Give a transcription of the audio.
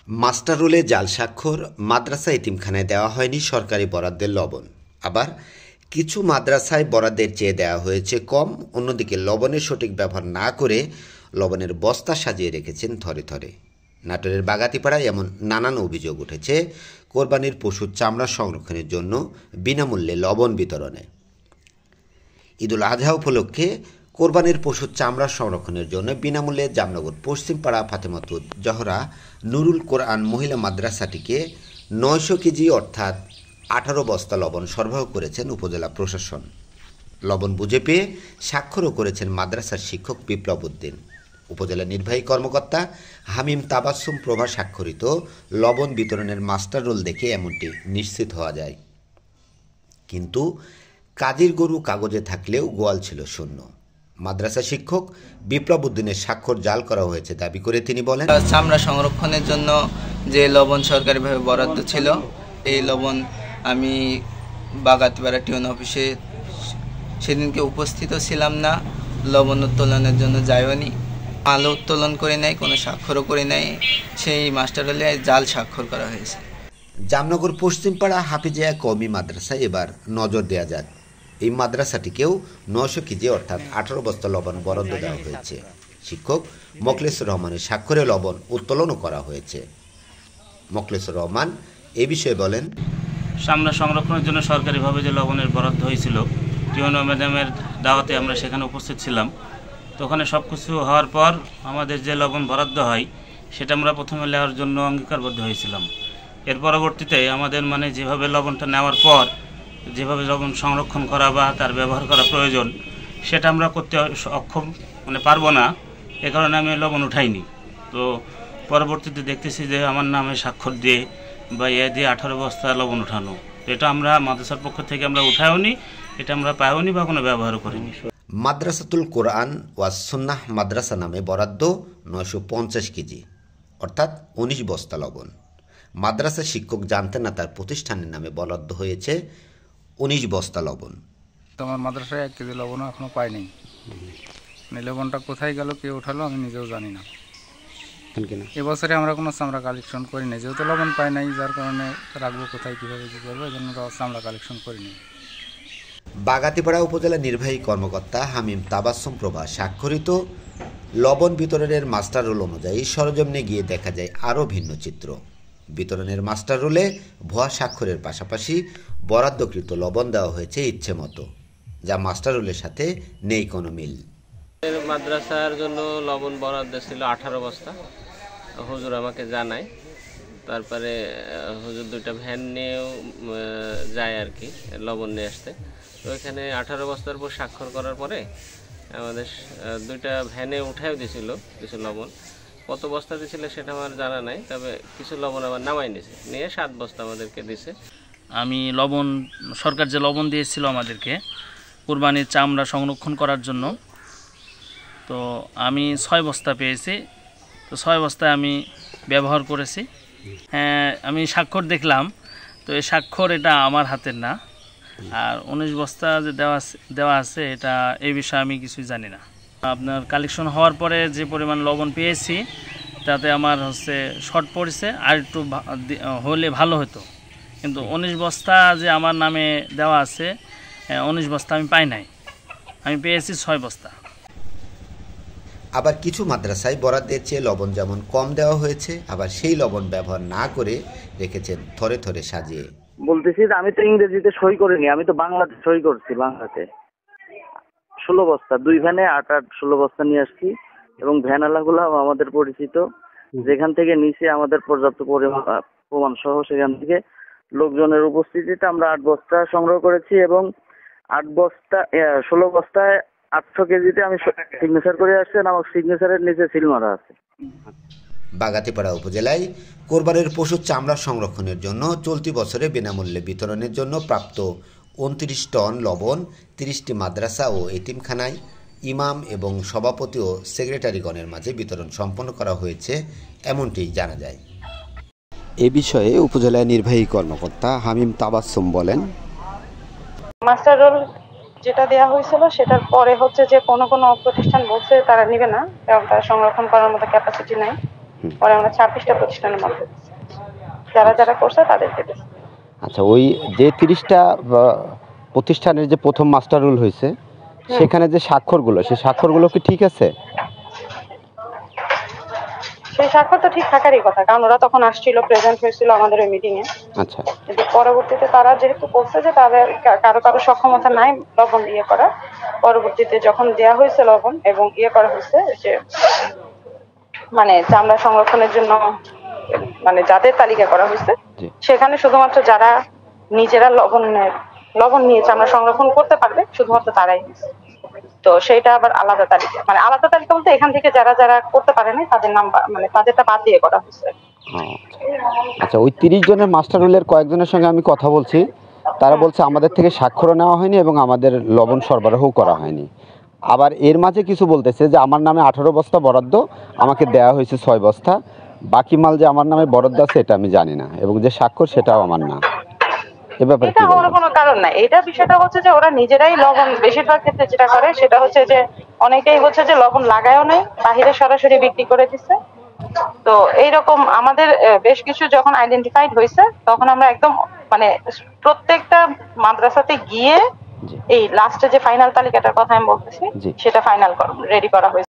Master রোলে জাল স্বাক্ষর, মাদ্রাসা এতিমখানায় দেওয়া হয়নি সরকারি বরাদ্দের লবণ। আবার কিছু মাদ্রাসায় বরাদ্দের চেয়ে দেওয়া হয়েছে কম। অন্যদিকে লবণের সঠিক ব্যবহার না করে লবণের বস্তা সাজিয়ে রেখেছেন থরে থরে। নাটোরের বাগাতিপাড়ায় এমন নানান অভিযোগ উঠেছে কোরবানির পশুর চামড়া সংরক্ষণের জন্য বিনামূল্যে লবণ বিতরণে। ঈদুল আজহা উপলক্ষে কোরবানির পশুর চামড়া সংরক্ষণের জন্য বিনামূল্যে জামনগর পশ্চিমপাড়া ফাতেমাতুজ জহরা নুরুল কোরআন মহিলা মাদ্রাসাটিকে ৯০০ কেজি অর্থাৎ ১৮ বস্তা লবণ সরবরাহ করেছেন উপজেলা প্রশাসন। লবণ বুঝে পেয়ে স্বাক্ষরও করেছেন মাদ্রাসার শিক্ষক বিপ্লব উদ্দিন। উপজেলা নির্বাহী কর্মকর্তা হামিম তাবাসসুম প্রভা স্বাক্ষরিত লবণ বিতরণের মাস্টার রোল দেখে এমনটি নিশ্চিত হওয়া যায়। কিন্তু কাজীর গরু কাগজে থাকলেও গোয়াল ছিল শূন্য। মাদ্রাসা শিক্ষক বিপ্লব উদ্দিনের স্বাক্ষর জাল করা হয়েছে দাবি করে তিনি বলেন, চামড়া সংরক্ষণের জন্য যে লবণ সরকারিভাবে বরাদ্দ ছিল, এই লবণ আমি বাগাতিপাড়া টিউন অফিসে সেদিনকে উপস্থিত ছিলাম না, লবণ উত্তোলনের জন্য যায়নি, মালও উত্তোলন করে নাই, কোনো স্বাক্ষরও করে নাই, সেই মাস্টার হলে জাল স্বাক্ষর করা হয়েছে। জামনগর পশ্চিমপাড়া হাফিজিয়া কওমি মাদ্রাসায় এবার নজর দেওয়া যাক। এই মাদ্রাসাটিকেও ৯০০ কেজি অর্থাৎ ১৮ বস্তা লবণ বরাদ্দ দেওয়া হয়েছে। শিক্ষক মোখলেসুর রহমানের স্বাক্ষরে লবণ উত্তোলনও করা হয়েছে। মোখলেসুর রহমান এ বিষয়ে বলেন, চামড়া সংরক্ষণের জন্য সরকারিভাবে যে লবণের বরাদ্দ হয়েছিল, টিউনো ম্যাডামের দাওয়াতে আমরা সেখানে উপস্থিত ছিলাম। তো ওখানে সব কিছু হওয়ার পর আমাদের যে লবণ বরাদ্দ হয় সেটা আমরা প্রথমে নেওয়ার জন্য অঙ্গীকারবদ্ধ হয়েছিলাম। এর পরবর্তীতে আমাদের যেভাবে লবণটা নেওয়ার পর যেভাবে লবণ সংরক্ষণ করা বা তার ব্যবহার করা প্রয়োজন সেটা আমরা করতে অক্ষম পারবো না, এ কারণে আমি লবণ উঠাইনি। তো পরবর্তীতে দেখতেছি যে আমার নামে স্বাক্ষর দিয়ে বা দিয়ে ১৮ বস্তা লবণ উঠানো, এটা আমরা মাদ্রাসার পক্ষ থেকে আমরা উঠাইওনি, এটা আমরা পাইওনি বা কোনো ব্যবহারও করিনি। মাদ্রাসাতুল কোরআন ওয়াস সুন্নাহ মাদ্রাসা নামে বরাদ্দ ৯৫০ কেজি অর্থাৎ ১৯ বস্তা লবণ। মাদ্রাসা শিক্ষক জানতেন না তার প্রতিষ্ঠানের নামে বরাদ্দ হয়েছে ১৯ বস্তা লবণ। আমার মাদ্রাসায় ১ কেজি লবণও এখনো পাইনি। লবণটা কোথায় গেল, কে উঠালো আমি নিজেও জানি না। এবছরে আমরা কোনো চামড়া কালেকশন করি নাই, যেহেতু লবণ পাই নাই, যার কারণে রাখবো কোথায়, কীভাবে কী করবো, এই জন্য চামড়া কালেকশন করিনি। বাগাতিপাড়া উপজেলা নির্বাহী কর্মকর্তা হামিম তাবাসসুম প্রভা স্বাক্ষরিত লবণ বিতরণের মাস্টার রোল অনুযায়ী সরজমিনে গিয়ে দেখা যায় আরও ভিন্ন চিত্র। বিতরণের মাস্টার রোলে ভুয়া স্বাক্ষরের পাশাপাশি বরাদ্দকৃত লবণ দেওয়া হয়েছে ইচ্ছে মতো, যা মাস্টার রোলের সাথে নেই কোনো মিল। মাদ্রাসার জন্য লবণ বরাদ্দ ছিল ১৮ বস্তা, হুজুর আমাকে জানায়। তারপরে হুজুর 2টা ভ্যান নিয়েও যায় আর কি লবণ নিয়ে আসতে। তো এখানে ১৮ বস্তার উপর স্বাক্ষর করার পরে আমাদের 2টা ভ্যানে উঠাইও দিয়েছিল কিছু লবণ। কত বস্তা দিয়েছিল সেটা আমার জানা নাই, তবে কিছু লবণ আবার নামাই নিয়ে 7 বস্তা আমাদেরকে দিছে। আমি লবণ, সরকার যে লবণ দিয়েছিল আমাদেরকে কুরবানির চামড়া সংরক্ষণ করার জন্য, তো আমি 6 বস্তা পেয়েছি। তো 6 বস্তায় আমি ব্যবহার করেছি। হ্যাঁ, আমি স্বাক্ষর দেখলাম, তো এই স্বাক্ষর এটা আমার হাতের না। আর 19 বস্তা যে দেওয়া আছে এটা এই বিষয়ে আমি কিছুই জানি না। আপনার কালেকশন হওয়ার পরে যে পরিমাণ লবণ পেয়েছি তাতে আমার শর্ট পড়েছে, আর একটু হলে ভালো হতো। কিন্তু 19 বস্তা যে আমার নামে দেওয়া আছে, 19 বস্তা আমি পাই নাই, আমি পেয়েছি 6 বস্তা। আবার কিছু মাদ্রাসায় বরাদ্দের চেয়ে লবণ যেমন কম দেওয়া হয়েছে, আবার সেই লবণ ব্যবহার না করে রেখেছেন থরে থরে সাজিয়ে। বলতেছি যে আমি তো ইংরেজিতে সই করিনি, আমি তো বাংলাতে সই করছি। বাংলাতে 16 বস্তা, 2 ভ্যানে 16 বস্তা নিয়ে আসছি, এবং ভ্যানওয়ালাগুলো আমাদের পরিচিত, যেখান থেকে নিচে আমাদের পর্যাপ্ত প্রমাণ সহ সেখান থেকে লোকজনের উপস্থিতিতে আমরা 8 বস্তা সংগ্রহ করেছি, এবং 16 বস্তায় 800 কেজিতে আমি সিগনেচার করে আসছি, আমার সিগনেচারের নিচে সিল মারা আছে। বাগাতিপাড়া উপজেলায় কোরবানির পশুর চামড়া সংরক্ষণের জন্য চলতি বছরে বিনামূল্যে বিতরণের জন্য প্রাপ্ত 29 টন লবণ 30টি মাদ্রাসা ও এতিমখানায় ইমাম এবং সভাপতি ও সেক্রেটারিগণের মাঝে বিতরণ সম্পন্ন করা হয়েছে, এমনটি জানা যায়। এ বিষয়ে উপজেলা নির্বাহী কর্মকর্তা হামিম তাবাসসুম বলেন, মাস্টার রোল যেটা দেওয়া হয়েছিল সেটার পরে যে কোনো প্রতিষ্ঠান বলছে তারা নিবে না, কারণ তারা সংরক্ষণ করার মতো ক্যাপাসিটি নাই। পরে আমরা 26টা প্রতিষ্ঠানের মধ্যে দিছি। যারা যারা করছে তাদেরকে দিছি। আচ্ছা, ওই যে 30টা প্রতিষ্ঠানের যে প্রথম মাস্টার রুল হয়েছে সেখানে যে স্বাক্ষরগুলো, সেই স্বাক্ষরগুলো কি ঠিক আছে? সেই স্বাক্ষর তো ঠিক থাকারই কথা, কারণ ওরা তখন আসছিল, প্রেজেন্ট হয়েছিল আমাদের ওই মিটিং এ। আচ্ছা, কিন্তু পরবর্তীতে তারা যেহেতু বলছে যে তাদের কারো কারো সক্ষমতা নাই লবণ করা, পরবর্তীতে যখন দেয়া হয়েছে লবণ এবং করা হয়েছে যে মানে চামড়া সংরক্ষণের জন্য মানে যাদের তালিকা করা হয়েছে, সেখানে শুধুমাত্র যারা নিজেরা লবণ নিয়ে চামড়া সংরক্ষণ করতে পারবে শুধুমাত্র তারাই। তো সেটা আবার আলাদা তালিকা, মানে আলাদা তালিকা বলতে এখান থেকে যারা যারা করতে পারেনি তাদের নাম মানে তাদেরটা বাদ দিয়ে করা হয়েছে। আচ্ছা, ওই 30 জনের মাস্টার রুলের কয়েকজনের সঙ্গে আমি কথা বলছি, তারা বলছে আমাদের থেকে স্বাক্ষরও নেওয়া হয়নি এবং আমাদের লবণ সরবরাহ করা হয়নি। আবার এর মাঝে কিছু বলতেছে যে আমার নামে 18 বস্তা বরাদ্দ, আমাকে দেওয়া হয়েছে 6 বস্তা, বাকি মাল যে আমার নামে বরাদ্দ আছে এটা আমি জানি না, এবং যে স্বাক্ষর সেটাও আমার না। এটা হওয়ার কোনো কারণ নাই। এটা বিষয়টা হচ্ছে যে ওরা নিজেরাই লবণ বেশিরভাগ ক্ষেত্রে যেটা করে সেটা হচ্ছে যে অনেকেই হচ্ছে যে লবণ লাগায়ও নাই, বাহিরে সরাসরি বিক্রি করে দিচ্ছে। তো এইরকম আমাদের বেশ কিছু যখন আইডেন্টিফাইড হয়েছে তখন আমরা একদম মানে প্রত্যেকটা মাদ্রাসাতে গিয়ে এই লাস্টে যে ফাইনাল তালিকাটার কথা আমি বলতেছি সেটা ফাইনাল রেডি করা হয়েছে।